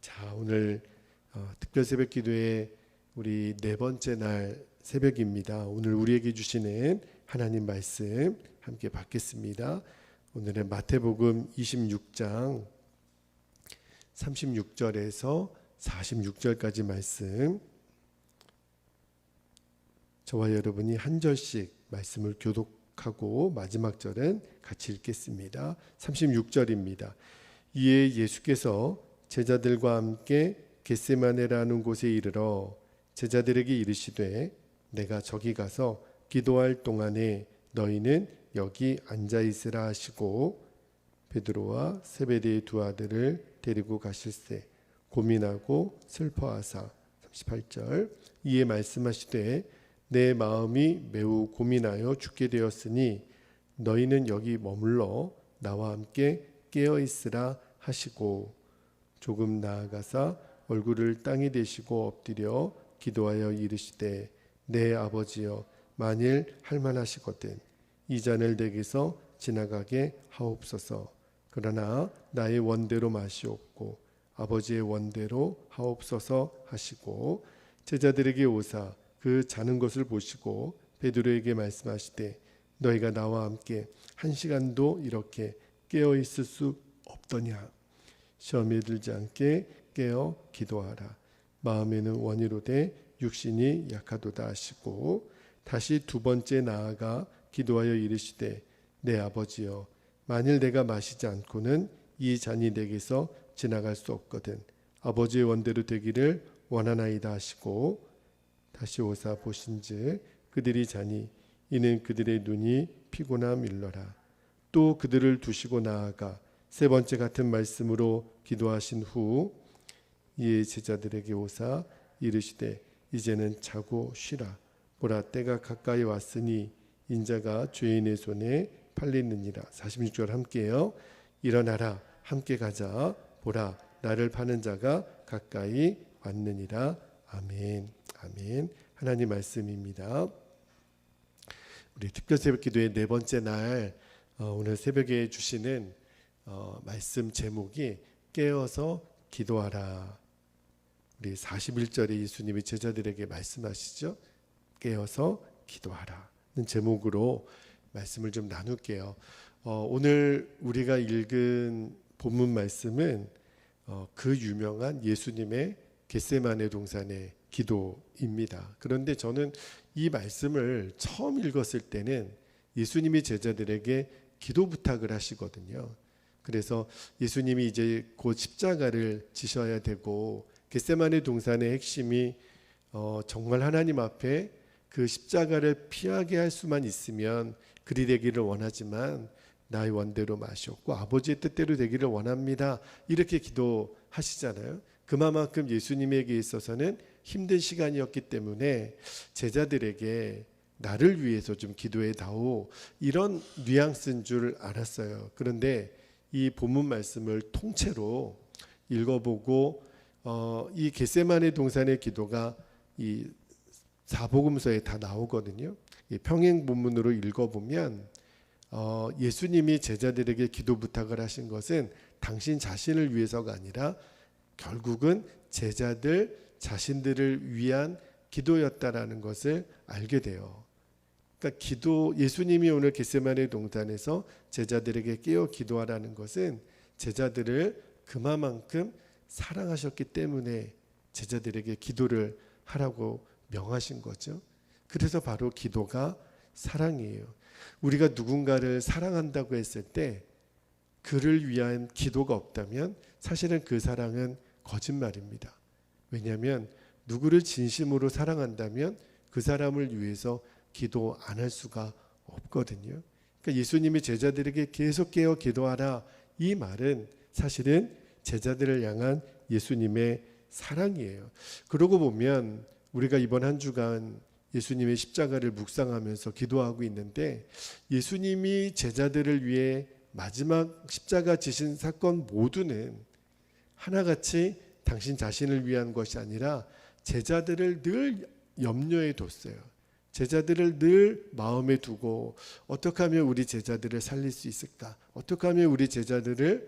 자, 오늘 특별 새벽 기도의 우리 네 번째 날 새벽입니다. 오늘 우리에게 주시는 하나님 말씀 함께 받겠습니다. 오늘은 마태복음 26장 36절에서 46절까지 말씀, 저와 여러분이 한 절씩 말씀을 교독하고 마지막 절은 같이 읽겠습니다. 36절입니다. 이에 예수께서 제자들과 함께 겟세마네라는 곳에 이르러 제자들에게 이르시되 내가 저기 가서 기도할 동안에 너희는 여기 앉아 있으라 하시고 베드로와 세베대의 두 아들을 데리고 가실새 고민하고 슬퍼하사 38절 이에 말씀하시되 내 마음이 매우 고민하여 죽게 되었으니 너희는 여기 머물러 나와 함께 깨어 있으라 하시고 조금 나아가사 얼굴을 땅에 대시고 엎드려 기도하여 이르시되 내 아버지여 만일 할만하시거든 이 잔을 내게서 지나가게 하옵소서. 그러나 나의 원대로 마시옵고 아버지의 원대로 하옵소서 하시고 제자들에게 오사 그 자는 것을 보시고 베드로에게 말씀하시되 너희가 나와 함께 한 시간도 이렇게 깨어 있을 수 없더냐. 시험에 들지 않게 깨어 기도하라. 마음에는 원이로되 육신이 약하도다 하시고 다시 두 번째 나아가 기도하여 이르시되 내 아버지여 만일 내가 마시지 않고는 이 잔이 내게서 지나갈 수 없거든 아버지의 원대로 되기를 원하나이다 하시고 다시 오사 보신즉 그들이 자니 이는 그들의 눈이 피곤함 일러라. 또 그들을 두시고 나아가 세 번째 같은 말씀으로 기도하신 후 이에 제자들에게 오사 이르시되 이제는 자고 쉬라. 보라 때가 가까이 왔으니 인자가 죄인의 손에 팔리느니라. 46절 함께요. 일어나라 함께 가자. 보라 나를 파는 자가 가까이 왔느니라. 아멘. 아멘. 하나님 말씀입니다. 우리 특별 새벽 기도의 네 번째 날 오늘 새벽에 주시는 말씀 제목이 깨어서 기도하라. 우리 41절에 예수님이 제자들에게 말씀하시죠. 깨어서 기도하라는 제목으로 말씀을 좀 나눌게요. 오늘 우리가 읽은 본문 말씀은 그 유명한 예수님의 겟세마네 동산의 기도입니다. 그런데 저는 이 말씀을 처음 읽었을 때는 예수님이 제자들에게 기도 부탁을 하시거든요. 그래서 예수님이 이제 곧 십자가를 지셔야 되고 겟세마네 동산의 핵심이 정말 하나님 앞에 그 십자가를 피하게 할 수만 있으면 그리 되기를 원하지만 나의 원대로 마시옵고 아버지의 뜻대로 되기를 원합니다. 이렇게 기도하시잖아요. 그만큼 예수님에게 있어서는 힘든 시간이었기 때문에 제자들에게 나를 위해서 좀 기도해 다오 이런 뉘앙스인 줄 알았어요. 그런데 이 본문 말씀을 통째로 읽어보고 이 겟세마네 동산의 기도가 이 사복음서에 다 나오거든요. 이 평행 본문으로 읽어보면 예수님이 제자들에게 기도 부탁을 하신 것은 당신 자신을 위해서가 아니라 결국은 제자들 자신들을 위한 기도였다라는 것을 알게 돼요. 그러니까 예수님이 오늘 겟세마네 동산에서 제자들에게 깨어 기도하라는 것은 제자들을 그만큼 사랑하셨기 때문에 제자들에게 기도를 하라고 명하신 거죠. 그래서 바로 기도가 사랑이에요. 우리가 누군가를 사랑한다고 했을 때 그를 위한 기도가 없다면 사실은 그 사랑은 거짓말입니다. 왜냐하면 누구를 진심으로 사랑한다면 그 사람을 위해서 기도 안 할 수가 없거든요. 그러니까 예수님이 제자들에게 계속 깨어 기도하라 이 말은 사실은 제자들을 향한 예수님의 사랑이에요. 그러고 보면 우리가 이번 한 주간 예수님의 십자가를 묵상하면서 기도하고 있는데 예수님이 제자들을 위해 마지막 십자가 지신 사건 모두는 하나같이 당신 자신을 위한 것이 아니라 제자들을 늘 염려해 뒀어요. 제자들을 늘 마음에 두고 어떻게 하면 우리 제자들을 살릴 수 있을까? 어떻게 하면 우리 제자들을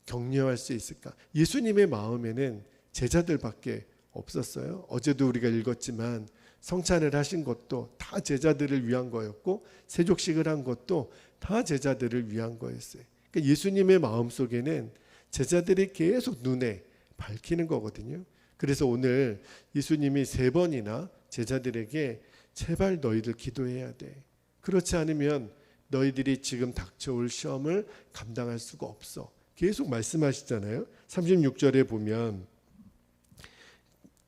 격려할 수 있을까? 예수님의 마음에는 제자들밖에 없었어요. 어제도 우리가 읽었지만 성찬을 하신 것도 다 제자들을 위한 거였고 세족식을 한 것도 다 제자들을 위한 거였어요. 그러니까 예수님의 마음속에는 제자들이 계속 눈에 밝히는 거거든요. 그래서 오늘 예수님이 3번이나 제자들에게 제발 너희들 기도해야 돼. 그렇지 않으면 너희들이 지금 닥쳐올 시험을 감당할 수가 없어. 계속 말씀하시잖아요. 36절에 보면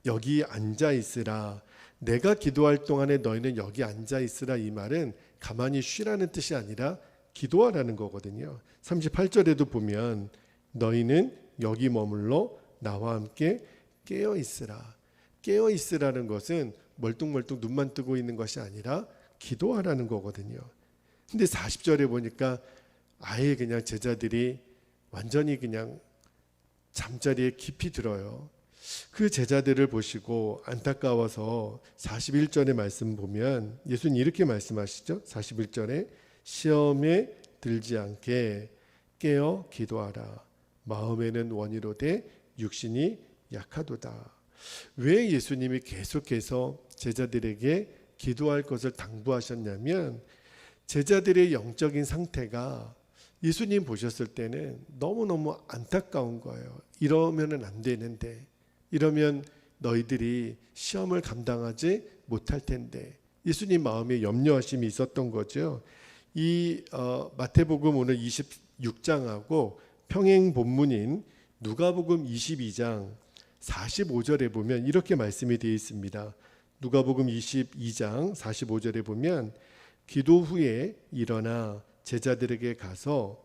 여기 앉아 있으라. 내가 기도할 동안에 너희는 여기 앉아 있으라. 이 말은 가만히 쉬라는 뜻이 아니라 기도하라는 거거든요. 38절에도 보면 너희는 여기 머물러 나와 함께 깨어 있으라. 깨어 있으라는 것은 멀뚱멀뚱 눈만 뜨고 있는 것이 아니라 기도하라는 거거든요. 근데 40절에 보니까 아예 그냥 제자들이 완전히 그냥 잠자리에 깊이 들어요. 그 제자들을 보시고 안타까워서 41절의 말씀 보면 예수님 이렇게 말씀하시죠. 41절에 시험에 들지 않게 깨어 기도하라. 마음에는 원이로되 육신이 약하도다. 왜 예수님이 계속해서 제자들에게 기도할 것을 당부하셨냐면 제자들의 영적인 상태가 예수님 보셨을 때는 너무너무 안타까운 거예요. 이러면은 안 되는데, 이러면 너희들이 시험을 감당하지 못할 텐데, 예수님 마음에 염려하심이 있었던 거죠. 이 마태복음 오늘 26장하고 평행 본문인 누가복음 22장 45절에 보면 이렇게 말씀이 되어 있습니다. 누가복음 22장 45절에 보면 기도 후에 일어나 제자들에게 가서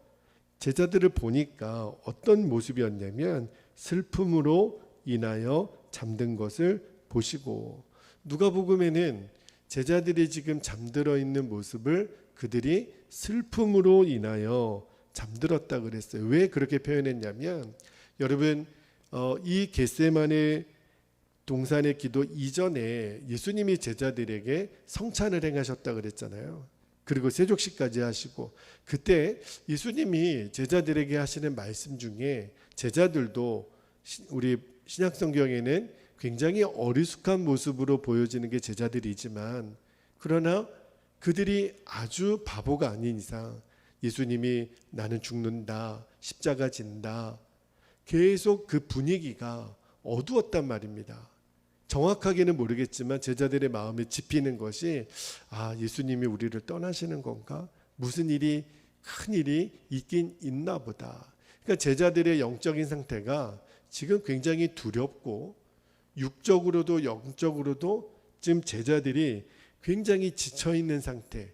제자들을 보니까 어떤 모습이었냐면 슬픔으로 인하여 잠든 것을 보시고, 누가복음에는 제자들이 지금 잠들어 있는 모습을 그들이 슬픔으로 인하여 잠들었다 그랬어요. 왜 그렇게 표현했냐면 여러분 이 겟세마네 동산의 기도 이전에 예수님이 제자들에게 성찬을 행하셨다 그랬잖아요. 그리고 세족식까지 하시고, 그때 예수님이 제자들에게 하시는 말씀 중에 제자들도 우리 신약성경에는 굉장히 어리숙한 모습으로 보여지는 게 제자들이지만, 그러나 그들이 아주 바보가 아닌 이상 예수님이 나는 죽는다, 십자가 진다, 계속 그 분위기가 어두웠단 말입니다. 정확하게는 모르겠지만 제자들의 마음에 짚이는 것이 예수님이 우리를 떠나시는 건가? 무슨 일이, 큰 일이 있긴 있나 보다. 그러니까 제자들의 영적인 상태가 지금 굉장히 두렵고 육적으로도 영적으로도 지금 제자들이 굉장히 지쳐있는 상태,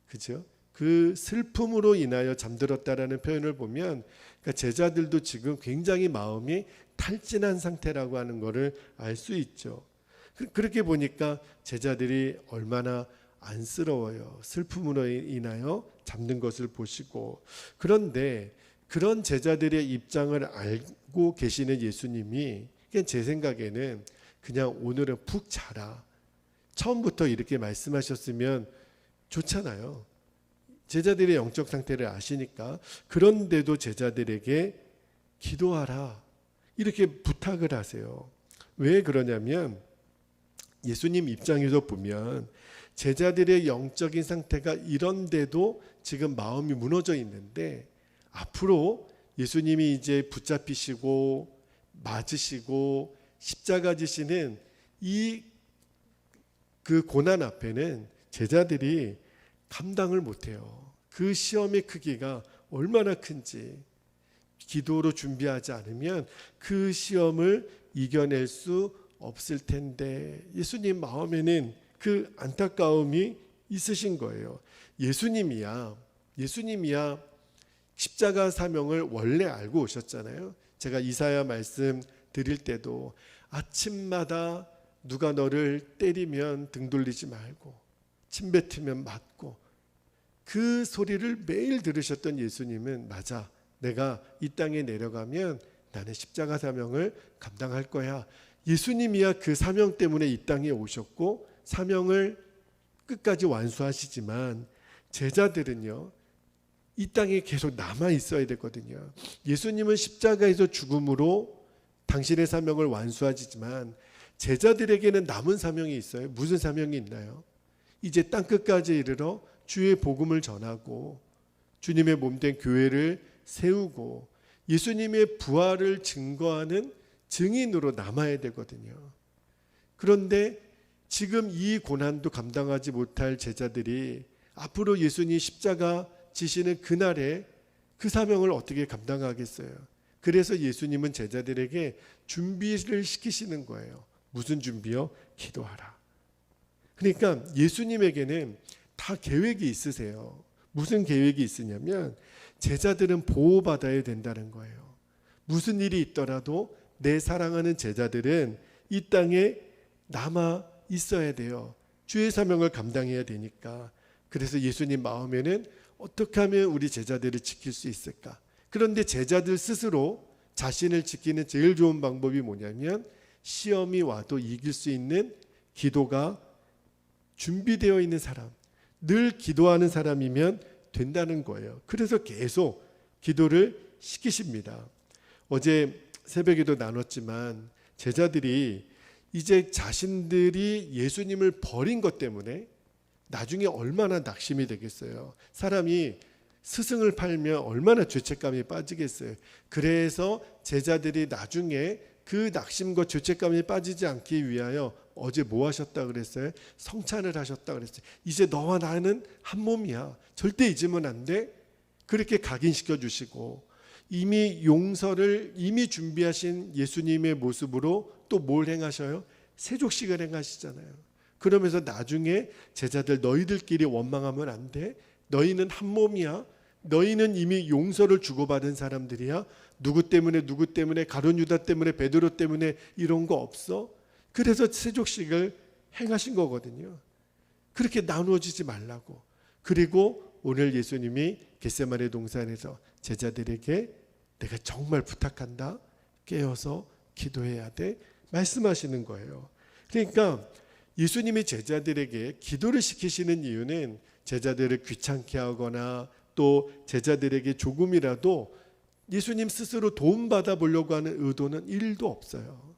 그죠? 그 슬픔으로 인하여 잠들었다라는 표현을 보면 그러니까 제자들도 지금 굉장히 마음이 탈진한 상태라고 하는 것을 알 수 있죠. 그렇게 보니까 제자들이 얼마나 안쓰러워요. 슬픔으로 인하여 잠든 것을 보시고, 그런데 그런 제자들의 입장을 알고 계시는 예수님이 그냥 제 생각에는 그냥 오늘은 푹 자라, 처음부터 이렇게 말씀하셨으면 좋잖아요. 제자들의 영적 상태를 아시니까. 그런데도 제자들에게 기도하라 이렇게 부탁을 하세요. 왜 그러냐면 예수님 입장에서 보면 제자들의 영적인 상태가 이런데도 지금 마음이 무너져 있는데, 앞으로 예수님이 이제 붙잡히시고 맞으시고 십자가 지시는 이 그 고난 앞에는 제자들이 감당을 못해요. 그 시험의 크기가 얼마나 큰지 기도로 준비하지 않으면 그 시험을 이겨낼 수 없을 텐데, 예수님 마음에는 그 안타까움이 있으신 거예요. 예수님이야 십자가 사명을 원래 알고 오셨잖아요. 제가 이사야 말씀 드릴 때도 아침마다 누가 너를 때리면 등 돌리지 말고 침 뱉으면 맞고, 그 소리를 매일 들으셨던 예수님은 맞아, 내가 이 땅에 내려가면 나는 십자가 사명을 감당할 거야. 예수님이야 그 사명 때문에 이 땅에 오셨고 사명을 끝까지 완수하시지만 제자들은요, 이 땅에 계속 남아 있어야 되거든요. 예수님은 십자가에서 죽음으로 당신의 사명을 완수하지만 제자들에게는 남은 사명이 있어요. 무슨 사명이 있나요? 이제 땅끝까지 이르러 주의 복음을 전하고 주님의 몸된 교회를 세우고 예수님의 부활을 증거하는 증인으로 남아야 되거든요. 그런데 지금 이 고난도 감당하지 못할 제자들이 앞으로 예수님 십자가 지시는 그날에 그 사명을 어떻게 감당하겠어요? 그래서 예수님은 제자들에게 준비를 시키시는 거예요. 무슨 준비요? 기도하라. 그러니까 예수님에게는 다 계획이 있으세요. 무슨 계획이 있으냐면 제자들은 보호받아야 된다는 거예요. 무슨 일이 있더라도 내 사랑하는 제자들은 이 땅에 남아 있어야 돼요. 주의 사명을 감당해야 되니까. 그래서 예수님 마음에는 어떻게 하면 우리 제자들을 지킬 수 있을까? 그런데 제자들 스스로 자신을 지키는 제일 좋은 방법이 뭐냐면 시험이 와도 이길 수 있는 기도가 준비되어 있는 사람, 늘 기도하는 사람이면 된다는 거예요. 그래서 계속 기도를 시키십니다. 어제 새벽에도 나눴지만 제자들이 이제 자신들이 예수님을 버린 것 때문에 나중에 얼마나 낙심이 되겠어요. 사람이 스승을 팔면 얼마나 죄책감이 빠지겠어요. 그래서 제자들이 나중에 그 낙심과 죄책감이 빠지지 않기 위하여 어제 뭐 하셨다 그랬어요? 성찬을 하셨다 그랬어요. 이제 너와 나는 한 몸이야. 절대 잊으면 안 돼. 그렇게 각인시켜 주시고 이미 용서를 이미 준비하신 예수님의 모습으로 또 뭘 행하셔요? 세족식을 행하시잖아요. 그러면서 나중에 제자들 너희들끼리 원망하면 안 돼. 너희는 한 몸이야. 너희는 이미 용서를 주고받은 사람들이야. 누구 때문에 가룟 유다 때문에 베드로 때문에 이런 거 없어. 그래서 세족식을 행하신 거거든요. 그렇게 나누어지지 말라고. 그리고 오늘 예수님이 겟세마네 동산에서 제자들에게 내가 정말 부탁한다. 깨어서 기도해야 돼. 말씀하시는 거예요. 그러니까 예수님이 제자들에게 기도를 시키시는 이유는 제자들을 귀찮게 하거나 또 제자들에게 조금이라도 예수님 스스로 도움받아 보려고 하는 의도는 1도 없어요.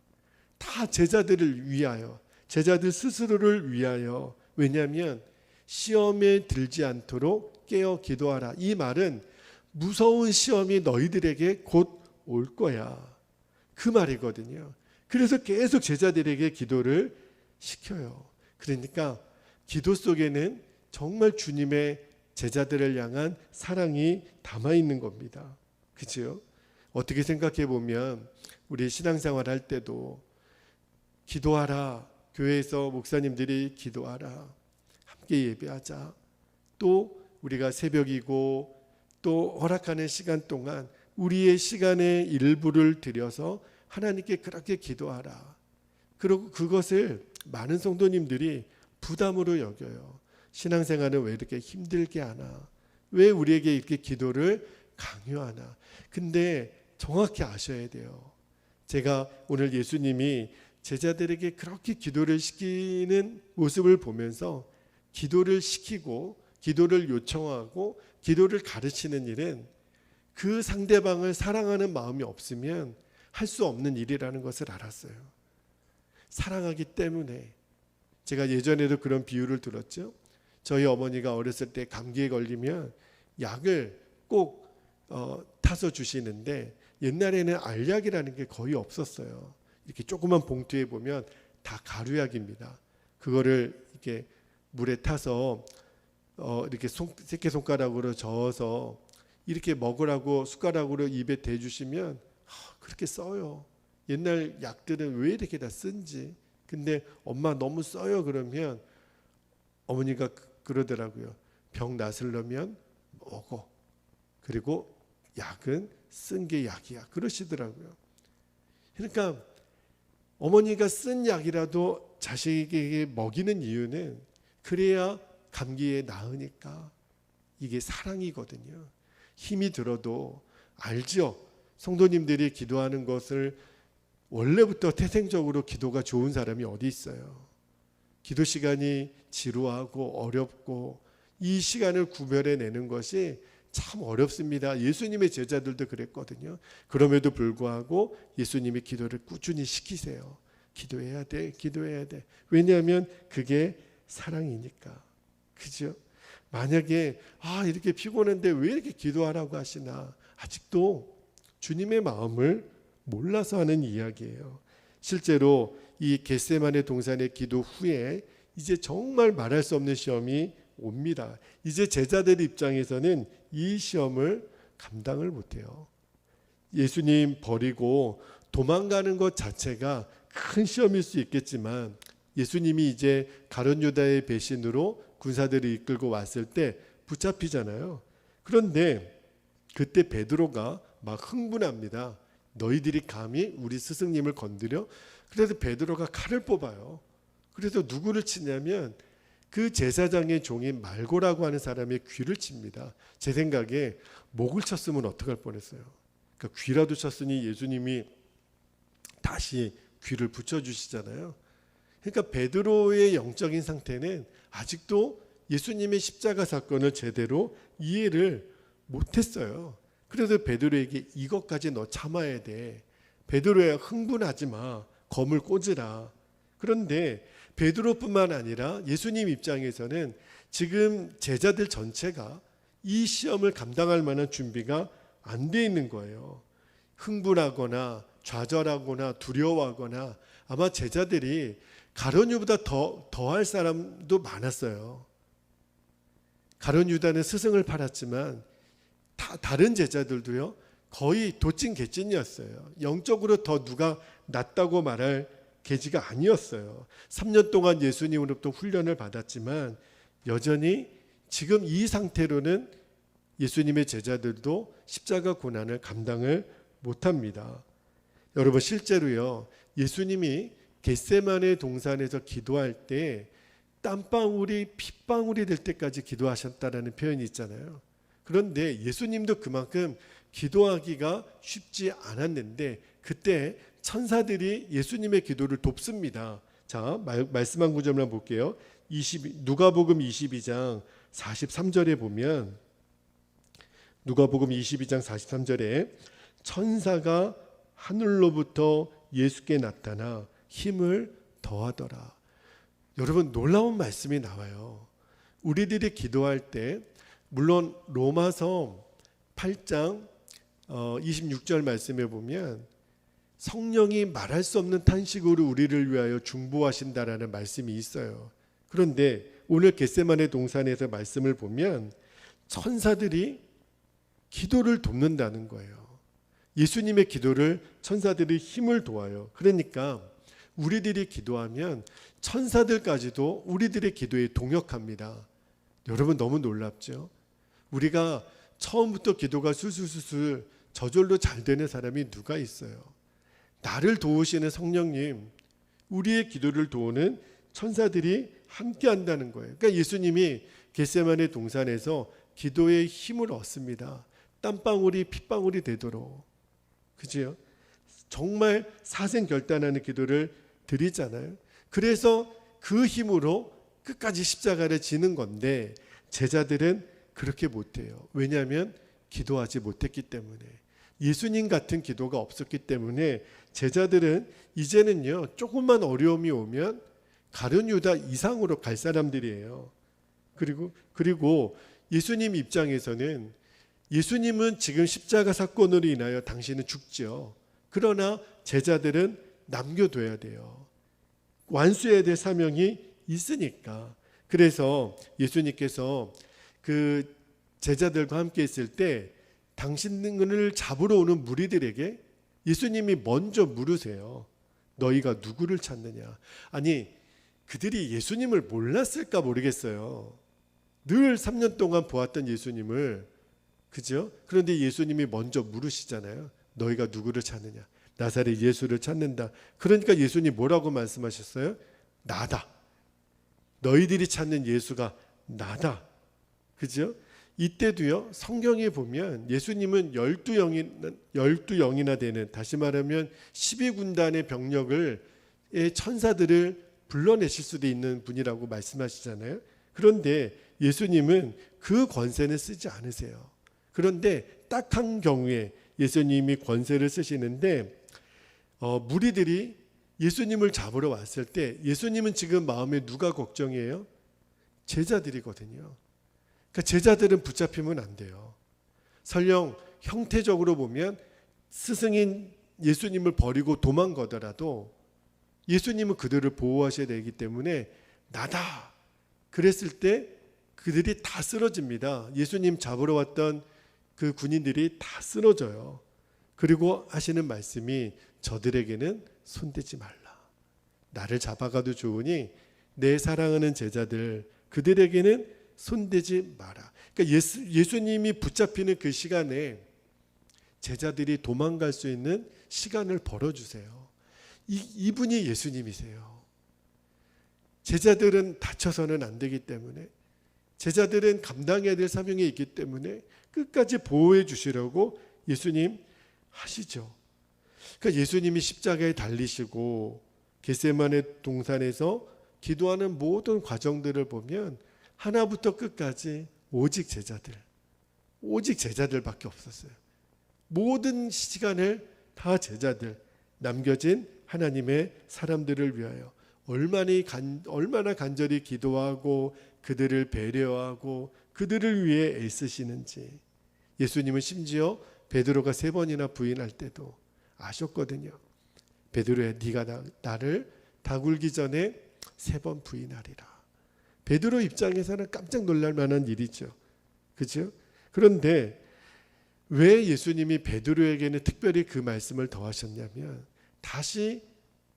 다 제자들을 위하여, 제자들 스스로를 위하여. 왜냐하면 시험에 들지 않도록 깨어 기도하라. 이 말은 무서운 시험이 너희들에게 곧 올 거야. 그 말이거든요. 그래서 계속 제자들에게 기도를 시켜요. 그러니까 기도 속에는 정말 주님의 제자들을 향한 사랑이 담아 있는 겁니다. 그렇죠? 어떻게 생각해 보면 우리 신앙생활 할 때도 기도하라. 교회에서 목사님들이 기도하라. 함께 예배하자. 또 우리가 새벽이고 또 허락하는 시간 동안 우리의 시간의 일부를 들여서 하나님께 그렇게 기도하라. 그리고 그것을 많은 성도님들이 부담으로 여겨요. 신앙생활은 왜 이렇게 힘들게 하나? 왜 우리에게 이렇게 기도를 강요하나? 근데 정확히 아셔야 돼요. 제가 오늘 예수님이 제자들에게 그렇게 기도를 시키는 모습을 보면서 기도를 시키고 기도를 요청하고 기도를 가르치는 일은 그 상대방을 사랑하는 마음이 없으면 할 수 없는 일이라는 것을 알았어요. 사랑하기 때문에. 제가 예전에도 그런 비유를 들었죠. 저희 어머니가 어렸을 때 감기에 걸리면 약을 꼭 타서 주시는데 옛날에는 알약이라는 게 거의 없었어요. 이렇게 조그만 봉투에 보면 다 가루약입니다. 그거를 이렇게 물에 타서 이렇게 새끼손가락으로 저어서 이렇게 먹으라고 숟가락으로 입에 대주시면 그렇게 써요. 옛날 약들은 왜 이렇게 다 쓴지. 근데 엄마 너무 써요 그러면 어머니가 그러더라고요. 병 낫으려면 먹어. 그리고 약은 쓴 게 약이야. 그러시더라고요. 그러니까 어머니가 쓴 약이라도 자식에게 먹이는 이유는 그래야 감기에 나으니까. 이게 사랑이거든요. 힘이 들어도 알죠. 성도님들이 기도하는 것을 원래부터 태생적으로 기도가 좋은 사람이 어디 있어요. 기도 시간이 지루하고 어렵고 이 시간을 구별해내는 것이 참 어렵습니다. 예수님의 제자들도 그랬거든요. 그럼에도 불구하고 예수님이 기도를 꾸준히 시키세요. 기도해야 돼, 기도해야 돼. 왜냐하면 그게 사랑이니까. 그죠? 만약에 이렇게 피곤한데 왜 이렇게 기도하라고 하시나, 아직도 주님의 마음을 몰라서 하는 이야기예요. 실제로 이 겟세마네 동산의 기도 후에 이제 정말 말할 수 없는 시험이 옵니다. 이제 제자들 입장에서는 이 시험을 감당을 못해요. 예수님 버리고 도망가는 것 자체가 큰 시험일 수 있겠지만, 예수님이 이제 가룟 유다의 배신으로 군사들을 이끌고 왔을 때 붙잡히잖아요. 그런데 그때 베드로가 막 흥분합니다. 너희들이 감히 우리 스승님을 건드려? 그래서 베드로가 칼을 뽑아요. 그래서 누구를 치냐면 그 제사장의 종인 말고라고 하는 사람의 귀를 칩니다. 제 생각에 목을 쳤으면 어떡할 뻔했어요. 그러니까 귀라도 쳤으니 예수님이 다시 귀를 붙여주시잖아요. 그러니까 베드로의 영적인 상태는 아직도 예수님의 십자가 사건을 제대로 이해를 못했어요. 그래서 베드로에게 이것까지 너 참아야 돼. 베드로야, 흥분하지 마. 검을 꽂으라. 그런데 베드로뿐만 아니라 예수님 입장에서는 지금 제자들 전체가 이 시험을 감당할 만한 준비가 안 돼 있는 거예요. 흥분하거나 좌절하거나 두려워하거나, 아마 제자들이 가룟 유다보다 더할 사람도 많았어요. 가룟 유다는 스승을 팔았지만 다른 제자들도요, 거의 도찐 개찐이었어요. 영적으로 더 누가 낫다고 말할 계지가 아니었어요. 3년 동안 예수님으로부터 훈련을 받았지만 여전히 지금 이 상태로는 예수님의 제자들도 십자가 고난을 감당을 못합니다. 여러분, 실제로요, 예수님이 겟세마네 동산에서 기도할 때 땀방울이 핏방울이 될 때까지 기도하셨다라는 표현이 있잖아요. 그런데 예수님도 그만큼 기도하기가 쉽지 않았는데 그때 천사들이 예수님의 기도를 돕습니다. 자, 말씀한 구절만 볼게요. 누가복음 22장 43절에 보면, 누가복음 22장 43절에 천사가 하늘로부터 예수께 나타나 힘을 더하더라. 여러분, 놀라운 말씀이 나와요. 우리들이 기도할 때, 물론 로마서 8장 26절 말씀에 보면 성령이 말할 수 없는 탄식으로 우리를 위하여 중보하신다라는 말씀이 있어요. 그런데 오늘 겟세마네 동산에서 말씀을 보면 천사들이 기도를 돕는다는 거예요. 예수님의 기도를 천사들이 힘을 도와요. 그러니까 우리들이 기도하면 천사들까지도 우리들의 기도에 동역합니다. 여러분, 너무 놀랍죠? 우리가 처음부터 기도가 술술술술 저절로 잘 되는 사람이 누가 있어요? 나를 도우시는 성령님, 우리의 기도를 도우는 천사들이 함께 한다는 거예요. 그러니까 예수님이 겟세마네 동산에서 기도의 힘을 얻습니다. 땀방울이 핏방울이 되도록. 그죠? 정말 사생결단하는 기도를 드리잖아요. 그래서 그 힘으로 끝까지 십자가를 지는 건데 제자들은 그렇게 못해요. 왜냐하면 기도하지 못했기 때문에, 예수님 같은 기도가 없었기 때문에 제자들은 이제는요, 조금만 어려움이 오면 가룟 유다 이상으로 갈 사람들이에요. 그리고 예수님 입장에서는, 예수님은 지금 십자가 사건으로 인하여 당신은 죽죠. 그러나 제자들은 남겨둬야 돼요. 완수해야 될 사명이 있으니까. 그래서 예수님께서 그 제자들과 함께 있을 때 당신을 잡으러 오는 무리들에게 예수님이 먼저 물으세요. 너희가 누구를 찾느냐? 아니, 그들이 예수님을 몰랐을까 모르겠어요. 늘 3년 동안 보았던 예수님을, 그죠? 그런데 예수님이 먼저 물으시잖아요. 너희가 누구를 찾느냐? 나사렛 예수를 찾는다. 그러니까 예수님 뭐라고 말씀하셨어요? 나다. 너희들이 찾는 예수가 나다. 그죠? 이때도요, 성경에 보면 예수님은 12영이나 되는, 다시 말하면 12군단의 병력을, 천사들을 불러내실 수도 있는 분이라고 말씀하시잖아요. 그런데 예수님은 그 권세는 쓰지 않으세요. 그런데 딱 한 경우에 예수님이 권세를 쓰시는데 무리들이 예수님을 잡으러 왔을 때 예수님은 지금 마음에 누가 걱정이에요? 제자들이거든요. 그러니까 제자들은 붙잡히면 안 돼요. 설령 형태적으로 보면 스승인 예수님을 버리고 도망가더라도 예수님은 그들을 보호하셔야 되기 때문에 나다 그랬을 때 그들이 다 쓰러집니다. 예수님 잡으러 왔던 그 군인들이 다 쓰러져요. 그리고 하시는 말씀이 저들에게는 손대지 말라. 나를 잡아가도 좋으니 내 사랑하는 제자들 그들에게는 손대지 마라. 그러니까 예수님이 붙잡히는 그 시간에 제자들이 도망갈 수 있는 시간을 벌어주세요. 이분이 예수님이세요. 제자들은 다쳐서는 안 되기 때문에 제자들은 감당해야 될 사명이 있기 때문에 끝까지 보호해 주시려고 예수님 하시죠. 그러니까 예수님이 십자가에 달리시고 겟세마네 동산에서 기도하는 모든 과정들을 보면 하나부터 끝까지 오직 제자들밖에 없었어요. 모든 시간을 다 제자들, 남겨진 하나님의 사람들을 위하여 얼마나 간절히 기도하고 그들을 배려하고 그들을 위해 애쓰시는지. 예수님은 심지어 베드로가 3번이나 부인할 때도 아셨거든요. 베드로야, 네가 나를 다굴기 전에 3번 부인하리라. 베드로 입장에서는 깜짝 놀랄 만한 일이죠. 그렇죠? 그런데 왜 예수님이 베드로에게는 특별히 그 말씀을 더하셨냐면 다시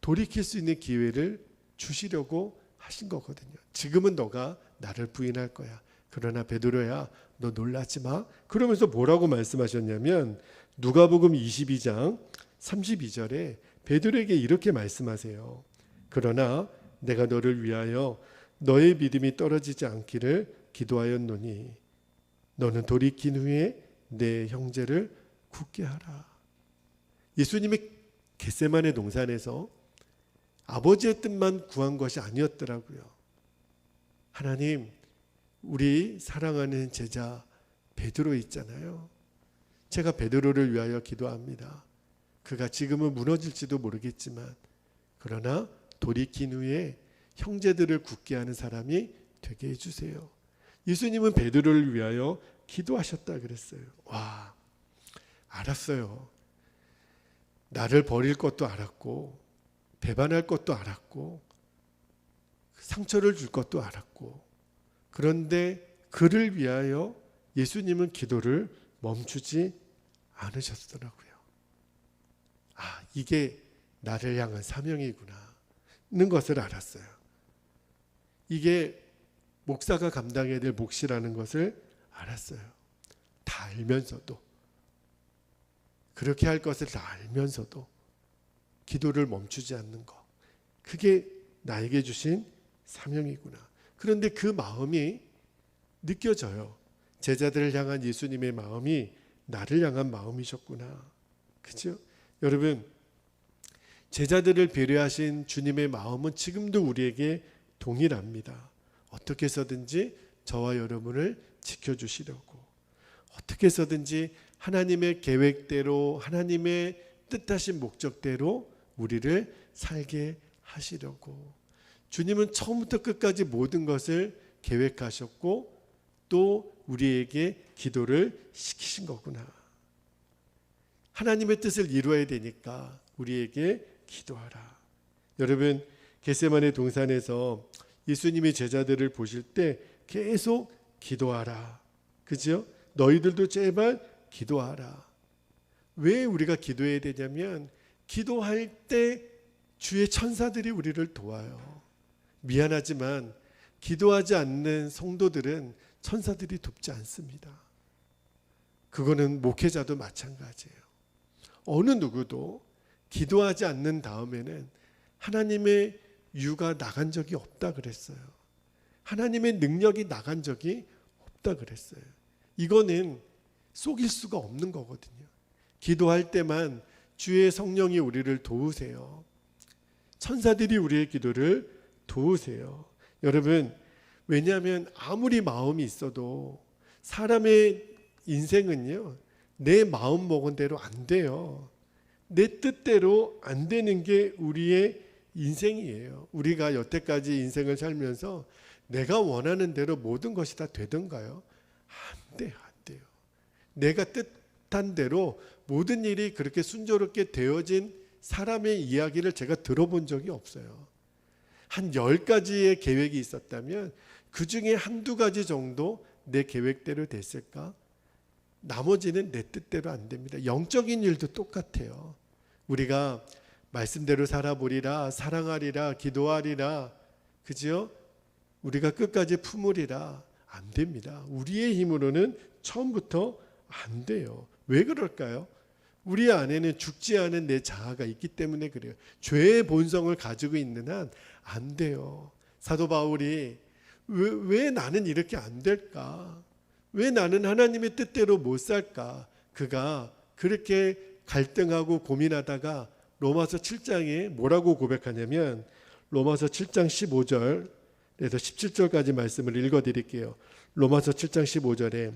돌이킬 수 있는 기회를 주시려고 하신 거거든요. 지금은 너가 나를 부인할 거야. 그러나 베드로야, 너 놀라지 마. 그러면서 뭐라고 말씀하셨냐면 누가복음 22장 32절에 베드로에게 이렇게 말씀하세요. 그러나 내가 너를 위하여 너의 믿음이 떨어지지 않기를 기도하였노니 너는 돌이킨 후에 내 형제를 굳게 하라. 예수님이 겟세마네 동산에서 아버지의 뜻만 구한 것이 아니었더라고요. 하나님, 우리 사랑하는 제자 베드로 있잖아요. 제가 베드로를 위하여 기도합니다. 그가 지금은 무너질지도 모르겠지만 그러나 돌이킨 후에 형제들을 굳게 하는 사람이 되게 해주세요. 예수님은 베드로를 위하여 기도하셨다 그랬어요. 와, 알았어요. 나를 버릴 것도 알았고 배반할 것도 알았고 상처를 줄 것도 알았고 그런데 그를 위하여 예수님은 기도를 멈추지 않으셨더라고요. 아, 이게 나를 향한 사명이구나 는 것을 알았어요. 이게 목사가 감당해야 될 몫이라는 것을 알았어요. 다 알면서도 그렇게 할 것을 다 알면서도 기도를 멈추지 않는 것, 그게 나에게 주신 사명이구나. 그런데 그 마음이 느껴져요. 제자들을 향한 예수님의 마음이 나를 향한 마음이셨구나. 그렇죠? 여러분, 제자들을 배려하신 주님의 마음은 지금도 우리에게 동일합니다. 어떻게 해서든지 저와 여러분을 지켜주시려고, 어떻게 해서든지 하나님의 계획대로, 하나님의 뜻하신 목적대로 우리를 살게 하시려고. 주님은 처음부터 끝까지 모든 것을 계획하셨고 또 우리에게 기도를 시키신 거구나. 하나님의 뜻을 이루어야 되니까 우리에게 기도하라. 여러분, 겟세마네 동산에서 예수님이 제자들을 보실 때 계속 기도하라. 그죠? 너희들도 제발 기도하라. 왜 우리가 기도해야 되냐면 기도할 때 주의 천사들이 우리를 도와요. 미안하지만 기도하지 않는 성도들은 천사들이 돕지 않습니다. 그거는 목회자도 마찬가지예요. 어느 누구도 기도하지 않는 다음에는 하나님의 유가 나간 적이 없다 그랬어요. 하나님의 능력이 나간 적이 없다 그랬어요. 이거는 속일 수가 없는 거거든요. 기도할 때만 주의 성령이 우리를 도우세요. 천사들이 우리의 기도를 도우세요. 여러분, 왜냐하면 아무리 마음이 있어도 사람의 인생은요, 내 마음 먹은 대로 안 돼요. 내 뜻대로 안 되는 게 우리의 인생이에요. 우리가 여태까지 인생을 살면서 내가 원하는 대로 모든 것이 다 되던가요? 안 돼요, 안 돼요. 내가 뜻한 대로 모든 일이 그렇게 순조롭게 되어진 사람의 이야기를 제가 들어본 적이 없어요. 한 10가지의 계획이 있었다면 그 중에 한두 가지 정도 내 계획대로 됐을까? 나머지는 내 뜻대로 안 됩니다. 영적인 일도 똑같아요. 우리가 말씀대로 살아보리라, 사랑하리라, 기도하리라, 그죠? 우리가 끝까지 품으리라, 안 됩니다. 우리의 힘으로는 처음부터 안 돼요. 왜 그럴까요? 우리 안에는 죽지 않은 내 자아가 있기 때문에 그래요. 죄의 본성을 가지고 있는 한 안 돼요. 사도 바울이 왜 나는 이렇게 안 될까? 왜 나는 하나님의 뜻대로 못 살까? 그가 그렇게 갈등하고 고민하다가 로마서 7장에 뭐라고 고백하냐면, 로마서 7장 15절에서 17절까지 말씀을 읽어드릴게요. 로마서 7장 15절에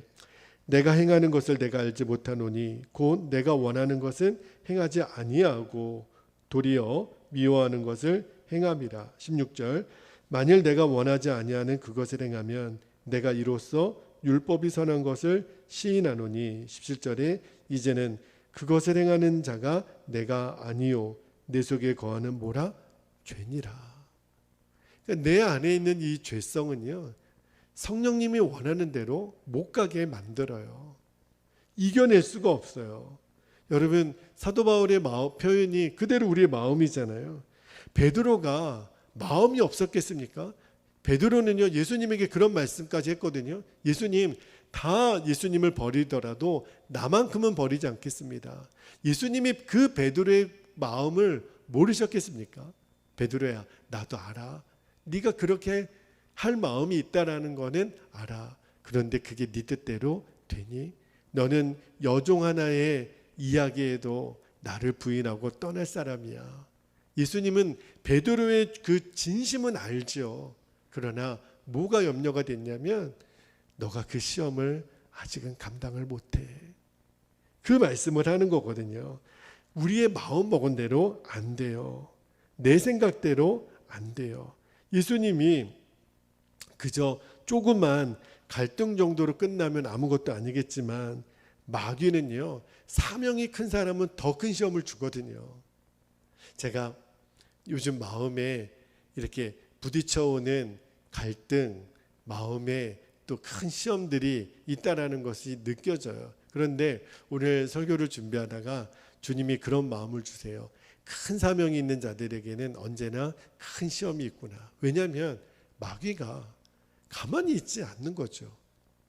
내가 행하는 것을 내가 알지 못하노니 곧 내가 원하는 것은 행하지 아니하고 도리어 미워하는 것을 행함이라. 16절 만일 내가 원하지 아니하는 그것을 행하면 내가 이로써 율법이 선한 것을 시인하노니. 17절에 이제는 그것을 행하는 자가 내가 아니요 내 속에 거하는 뭐라? 죄니라. 그러니까 내 안에 있는 이 죄성은요, 성령님이 원하는 대로 못 가게 만들어요. 이겨낼 수가 없어요. 여러분, 사도 바울의 표현이 그대로 우리의 마음이잖아요. 베드로가 마음이 없었겠습니까? 베드로는요, 예수님에게 그런 말씀까지 했거든요. 예수님, 다 예수님을 버리더라도 나만큼은 버리지 않겠습니다. 예수님이 그 베드로의 마음을 모르셨겠습니까? 베드로야, 나도 알아. 네가 그렇게 할 마음이 있다라는 거는 알아. 그런데 그게 네 뜻대로 되니? 너는 여종 하나의 이야기에도 나를 부인하고 떠날 사람이야. 예수님은 베드로의 그 진심은 알죠. 그러나 뭐가 염려가 됐냐면 너가 그 시험을 아직은 감당을 못해. 그 말씀을 하는 거거든요. 우리의 마음 먹은 대로 안 돼요. 내 생각대로 안 돼요. 예수님이 그저 조그만 갈등 정도로 끝나면 아무것도 아니겠지만 마귀는요, 사명이 큰 사람은 더 큰 시험을 주거든요. 제가 요즘 마음에 이렇게 부딪혀오는 갈등, 마음에 또 큰 시험들이 있다라는 것이 느껴져요. 그런데 오늘 설교를 준비하다가 주님이 그런 마음을 주세요. 큰 사명이 있는 자들에게는 언제나 큰 시험이 있구나. 왜냐하면 마귀가 가만히 있지 않는 거죠.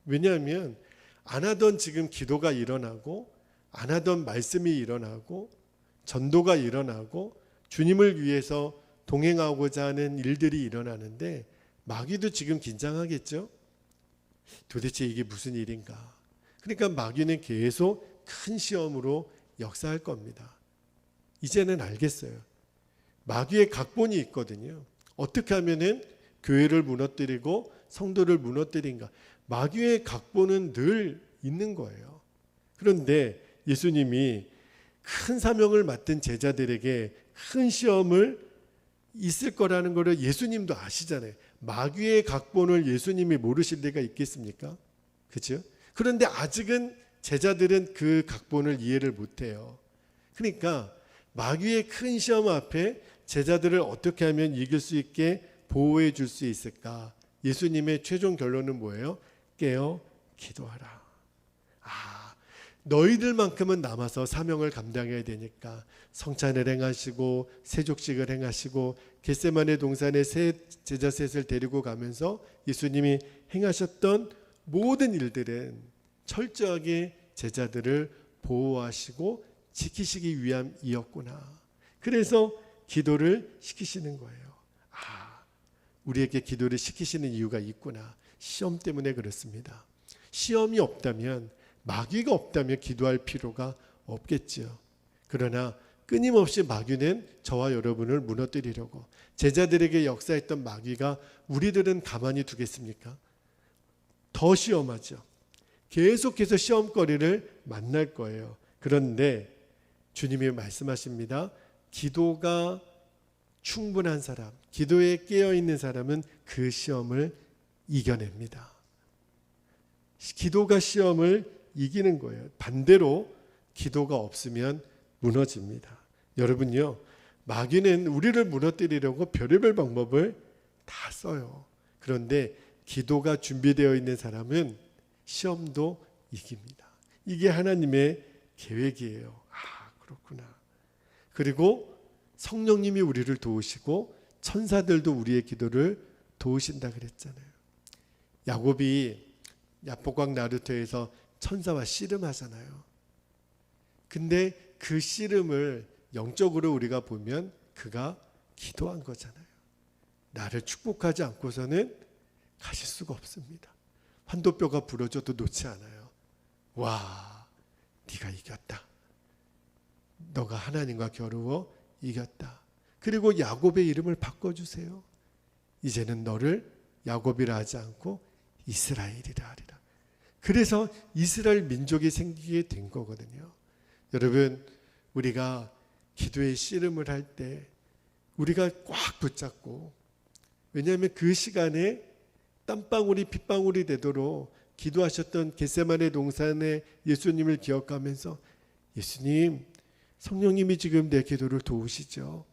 왜냐하면 안 하던 지금 기도가 일어나고, 안 하던 말씀이 일어나고, 전도가 일어나고, 주님을 위해서 동행하고자 하는 일들이 일어나는데 마귀도 지금 긴장하겠죠. 도대체 이게 무슨 일인가. 그러니까 마귀는 계속 큰 시험으로 역사할 겁니다. 이제는 알겠어요. 마귀의 각본이 있거든요. 어떻게 하면은 교회를 무너뜨리고 성도를 무너뜨린가. 마귀의 각본은 늘 있는 거예요. 그런데 예수님이 큰 사명을 맡은 제자들에게 큰 시험을 있을 거라는 것을 예수님도 아시잖아요. 마귀의 각본을 예수님이 모르실 리가 있겠습니까? 그렇죠? 그런데 아직은 제자들은 그 각본을 이해를 못해요. 그러니까 마귀의 큰 시험 앞에 제자들을 어떻게 하면 이길 수 있게 보호해 줄 수 있을까? 예수님의 최종 결론은 뭐예요? 깨어 기도하라. 너희들만큼은 남아서 사명을 감당해야 되니까 성찬을 행하시고 세족식을 행하시고 겟세마네 동산에 세 제자 셋을 데리고 가면서 예수님이 행하셨던 모든 일들은 철저하게 제자들을 보호하시고 지키시기 위함이었구나. 그래서 기도를 시키시는 거예요. 우리에게 기도를 시키시는 이유가 있구나. 시험 때문에 그렇습니다. 시험이 없다면, 마귀가 없다면 기도할 필요가 없겠지요. 그러나 끊임없이 마귀는 저와 여러분을 무너뜨리려고, 제자들에게 역사했던 마귀가 우리들은 가만히 두겠습니까? 더 시험하죠. 계속해서 시험거리를 만날 거예요. 그런데 주님이 말씀하십니다. 기도가 충분한 사람, 기도에 깨어있는 사람은 그 시험을 이겨냅니다. 기도가 시험을 이기는 거예요. 반대로 기도가 없으면 무너집니다. 여러분요, 마귀는 우리를 무너뜨리려고 별의별 방법을 다 써요. 그런데 기도가 준비되어 있는 사람은 시험도 이깁니다. 이게 하나님의 계획이에요. 아, 그렇구나. 그리고 성령님이 우리를 도우시고 천사들도 우리의 기도를 도우신다 그랬잖아요. 야곱이 야복강 나루터에서 천사와 씨름하잖아요. 근데 그 씨름을 영적으로 우리가 보면 그가 기도한 거잖아요. 나를 축복하지 않고서는 가실 수가 없습니다. 환도뼈가 부러져도 놓지 않아요. 와, 네가 이겼다. 너가 하나님과 겨루어 이겼다. 그리고 야곱의 이름을 바꿔주세요. 이제는 너를 야곱이라 하지 않고 이스라엘이라 하리라. 그래서 이스라엘 민족이 생기게 된 거거든요. 여러분, 우리가 기도의 씨름을 할 때 우리가 꽉 붙잡고, 왜냐하면 그 시간에 땀방울이 핏방울이 되도록 기도하셨던 겟세마네 동산의 예수님을 기억하면서, 예수님, 성령님이 지금 내 기도를 도우시죠.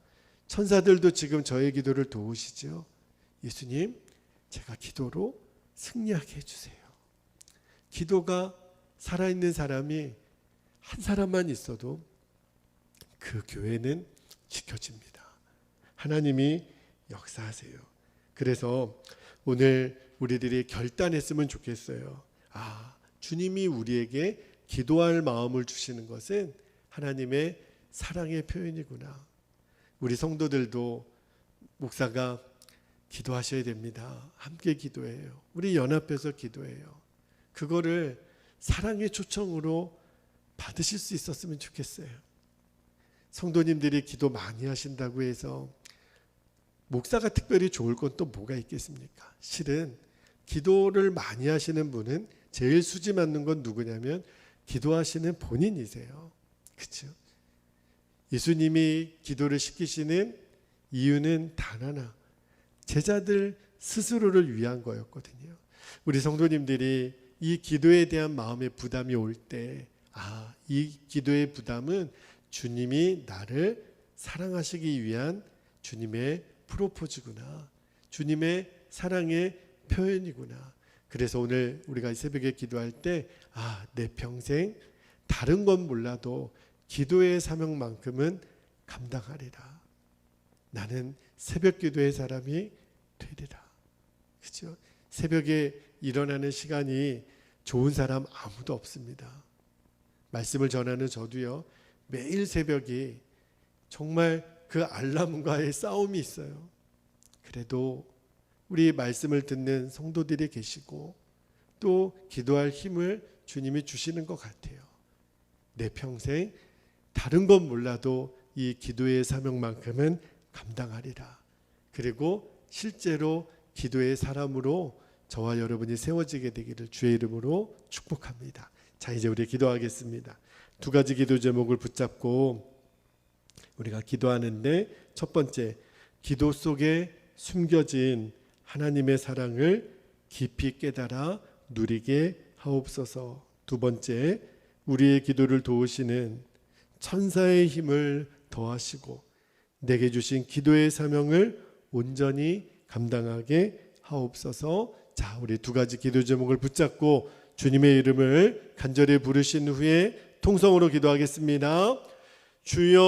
천사들도 지금 저의 기도를 도우시죠. 예수님, 제가 기도로 승리하게 해주세요. 기도가 살아있는 사람이 한 사람만 있어도 그 교회는 지켜집니다. 하나님이 역사하세요. 그래서 오늘 우리들이 결단했으면 좋겠어요. 아, 주님이 우리에게 기도할 마음을 주시는 것은 하나님의 사랑의 표현이구나. 우리 성도들도 목사가 기도하셔야 됩니다. 함께 기도해요. 우리 연합해서 기도해요. 그거를 사랑의 초청으로 받으실 수 있었으면 좋겠어요. 성도님들이 기도 많이 하신다고 해서 목사가 특별히 좋을 건 또 뭐가 있겠습니까? 실은 기도를 많이 하시는 분은 제일 수지 맞는 건 누구냐면 기도하시는 본인이세요. 그렇죠? 예수님이 기도를 시키시는 이유는 단 하나, 제자들 스스로를 위한 거였거든요. 우리 성도님들이 이 기도에 대한 마음의 부담이 올 때, 아, 이 기도의 부담은 주님이 나를 사랑하시기 위한 주님의 프로포즈구나. 주님의 사랑의 표현이구나. 그래서 오늘 우리가 새벽에 기도할 때, 아, 내 평생 다른 건 몰라도 기도의 사명만큼은 감당하리라. 나는 새벽 기도의 사람이 되리라. 그렇죠? 새벽에 일어나는 시간이 좋은 사람 아무도 없습니다. 말씀을 전하는 저도요, 매일 새벽이 정말 그 알람과의 싸움이 있어요. 그래도 우리 말씀을 듣는 성도들이 계시고 또 기도할 힘을 주님이 주시는 것 같아요. 내 평생 다른 건 몰라도 이 기도의 사명만큼은 감당하리라. 그리고 실제로 기도의 사람으로 저와 여러분이 세워지게 되기를 주의 이름으로 축복합니다. 자, 이제 우리 기도하겠습니다. 두 가지 기도 제목을 붙잡고 우리가 기도하는데, 첫 번째, 기도 속에 숨겨진 하나님의 사랑을 깊이 깨달아 누리게 하옵소서. 두 번째, 우리의 기도를 도우시는 천사의 힘을 더하시고 내게 주신 기도의 사명을 온전히 감당하게 하옵소서. 자, 우리 두 가지 기도 제목을 붙잡고 주님의 이름을 간절히 부르신 후에 통성으로 기도하겠습니다. 주여,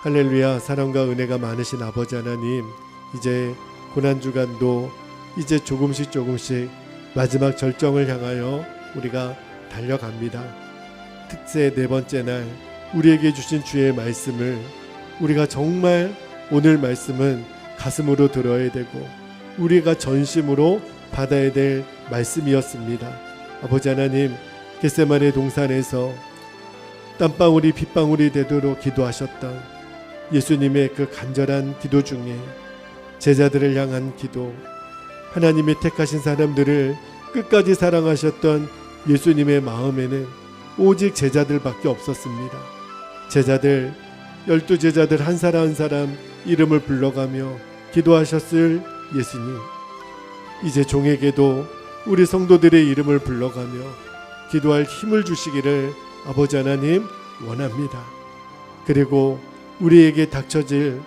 할렐루야. 사랑과 은혜가 많으신 아버지 하나님, 이제 고난주간도 이제 조금씩 마지막 절정을 향하여 우리가 달려갑니다. 특세 네 번째 날 우리에게 주신 주의 말씀을 우리가 정말 오늘 말씀은 가슴으로 들어야 되고 우리가 전심으로 받아야 될 말씀이었습니다. 아버지 하나님, 겟세마네 동산에서 땀방울이 핏방울이 되도록 기도하셨던 예수님의 그 간절한 기도 중에 제자들을 향한 기도, 하나님이 택하신 사람들을 끝까지 사랑하셨던 예수님의 마음에는 오직 제자들밖에 없었습니다. 제자들, 12제자들 한 사람 한 사람 이름을 불러가며 기도하셨을 예수님, 이제 종에게도 우리 성도들의 이름을 불러가며 기도할 힘을 주시기를 아버지 하나님 원합니다. 그리고 우리에게 닥쳐질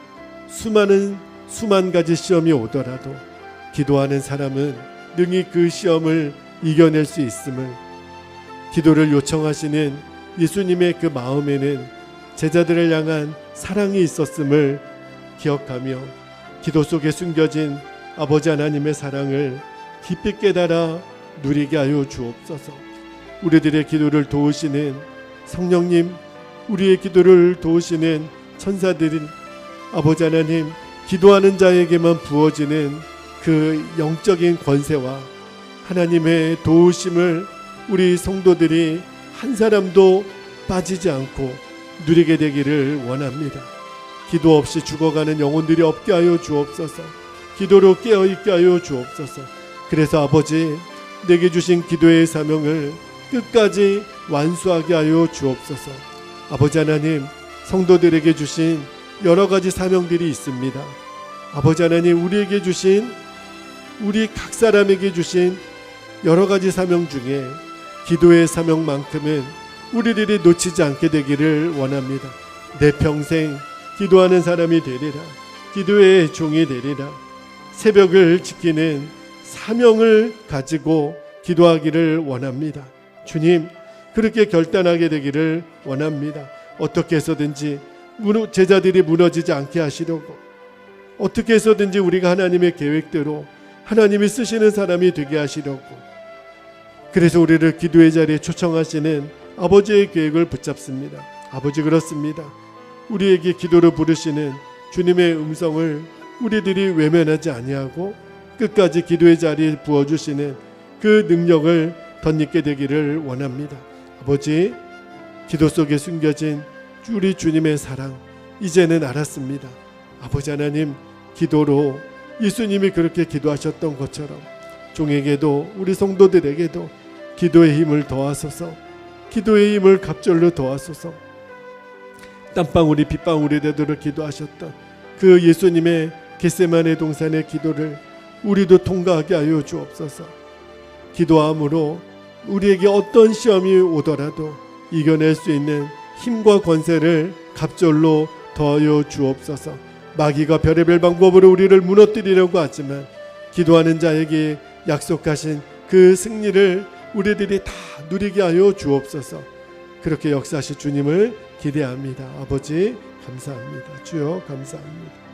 수만 가지 시험이 오더라도 기도하는 사람은 능히 그 시험을 이겨낼 수 있음을, 기도를 요청하시는 예수님의 그 마음에는 제자들을 향한 사랑이 있었음을 기억하며 기도 속에 숨겨진 아버지 하나님의 사랑을 깊이 깨달아 누리게 하여 주옵소서. 우리들의 기도를 도우시는 성령님, 우리의 기도를 도우시는 천사들인 아버지 하나님, 기도하는 자에게만 부어지는 그 영적인 권세와 하나님의 도우심을 우리 성도들이 한 사람도 빠지지 않고 누리게 되기를 원합니다. 기도 없이 죽어가는 영혼들이 없게 하여 주옵소서. 기도로 깨어있게 하여 주옵소서. 그래서 아버지, 내게 주신 기도의 사명을 끝까지 완수하게 하여 주옵소서. 아버지 하나님, 성도들에게 주신 여러 가지 사명들이 있습니다. 아버지 하나님, 우리에게 주신, 우리 각 사람에게 주신 여러 가지 사명 중에 기도의 사명만큼은 우리들이 놓치지 않게 되기를 원합니다. 내 평생 기도하는 사람이 되리라. 기도의 종이 되리라. 새벽을 지키는 사명을 가지고 기도하기를 원합니다. 주님, 그렇게 결단하게 되기를 원합니다. 어떻게 해서든지 제자들이 무너지지 않게 하시려고, 어떻게 해서든지 우리가 하나님의 계획대로 하나님이 쓰시는 사람이 되게 하시려고, 그래서 우리를 기도의 자리에 초청하시는 아버지의 계획을 붙잡습니다. 아버지, 그렇습니다. 우리에게 기도로 부르시는 주님의 음성을 우리들이 외면하지 아니하고 끝까지 기도의 자리에 부어주시는 그 능력을 덧입게 되기를 원합니다. 아버지, 기도 속에 숨겨진 우리 주님의 사랑 이제는 알았습니다. 아버지 하나님, 기도로 예수님이 그렇게 기도하셨던 것처럼 종에게도 우리 성도들에게도 기도의 힘을 더하소서. 기도의 힘을 갑절로 더하소서. 땀방울이 빗방울이 되도록 기도하셨던 그 예수님의 겟세마네 동산의 기도를 우리도 통과하게 하여 주옵소서. 기도함으로 우리에게 어떤 시험이 오더라도 이겨낼 수 있는 힘과 권세를 갑절로 더하여 주옵소서. 마귀가 별의별 방법으로 우리를 무너뜨리려고 하지만 기도하는 자에게 약속하신 그 승리를 우리들이 다 누리게 하여 주옵소서. 그렇게 역사하실 주님을 기대합니다. 아버지, 감사합니다. 주여, 감사합니다.